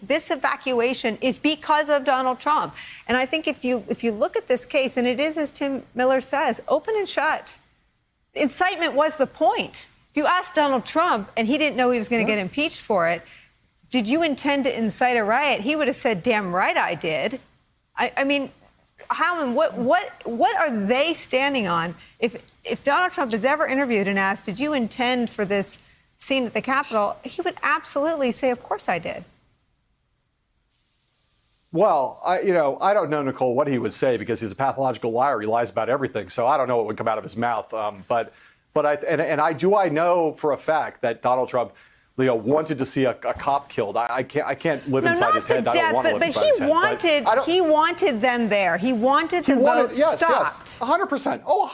this evacuation is because of Donald Trump. And I think if you look at this case, and it is, as Tim Miller says, open and shut. Incitement was the point. If you asked Donald Trump, and he didn't know he was going to get impeached for it, did you intend to incite a riot? He would have said, damn right I did. I mean, Heilemann, what are they standing on? If Donald Trump is ever interviewed and asked, did you intend for this scene at the Capitol, he would absolutely say, of course I did. Well, I don't know, Nicolle, what he would say because he's a pathological liar. He lies about everything. So I don't know what would come out of his mouth. But I know for a fact that Donald Trump, wanted to see a cop killed. I can't live inside his head. I don't want to live inside his head. But he wanted them there. He wanted the vote stopped. 100%. Oh,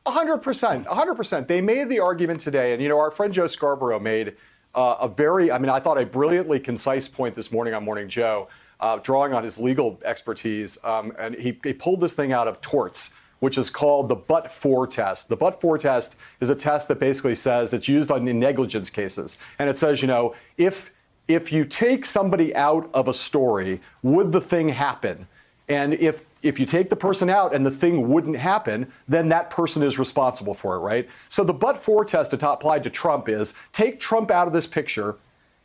100%. They made the argument today, and our friend Joe Scarborough made I thought a brilliantly concise point this morning on Morning Joe, drawing on his legal expertise, and he pulled this thing out of torts, which is called the but-for test. The but-for test is a test that basically says it's used in negligence cases. And it says, if you take somebody out of a story, would the thing happen? And if you take the person out and the thing wouldn't happen, then that person is responsible for it, right? So the but-for test applied to Trump is take Trump out of this picture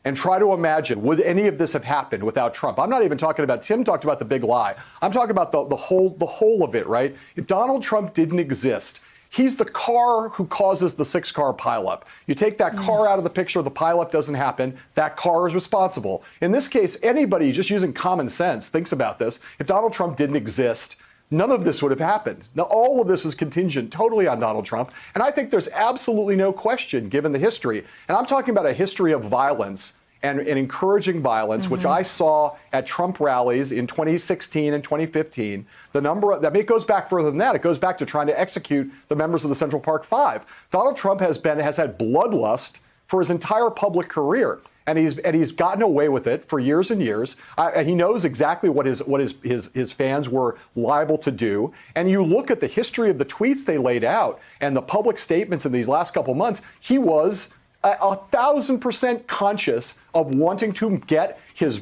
and try to imagine, would any of this have happened without Trump? I'm not even talking about, Tim talked about the big lie. I'm talking about the whole of it, right? If Donald Trump didn't exist, he's the car who causes the 6-car pileup. You take that car out of the picture, the pileup doesn't happen, that car is responsible. In this case, anybody just using common sense thinks about this. If Donald Trump didn't exist, none of this would have happened. Now, all of this is contingent totally on Donald Trump. And I think there's absolutely no question, given the history. And I'm talking about a history of violence and encouraging violence, which I saw at Trump rallies in 2016 and 2015. The number of, it goes back further than that. It goes back to trying to execute the members of the Central Park Five. Donald Trump has had bloodlust for his entire public career. And he's gotten away with it for years and years. And he knows exactly what his fans were liable to do. And you look at the history of the tweets they laid out and the public statements in these last couple months, he was 1,000% conscious of wanting to get his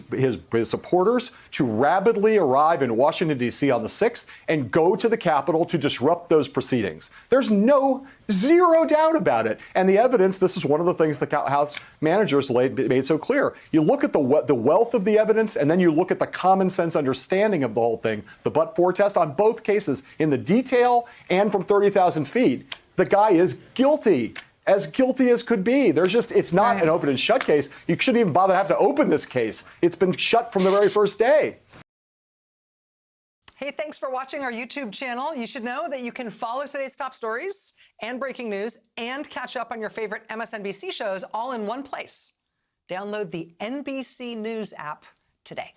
supporters to rapidly arrive in Washington, D.C. on the 6th and go to the Capitol to disrupt those proceedings. There's zero doubt about it. And the evidence, this is one of the things the House managers made so clear. You look at the wealth of the evidence, and then you look at the common sense understanding of the whole thing, the but-for test on both cases, in the detail and from 30,000 feet. The guy is guilty. As guilty as could be. It's not an open and shut case. You shouldn't even bother to have to open this case. It's been shut from the very first day. Hey, thanks for watching our YouTube channel. You should know that you can follow today's top stories and breaking news and catch up on your favorite MSNBC shows all in one place. Download the NBC News app today.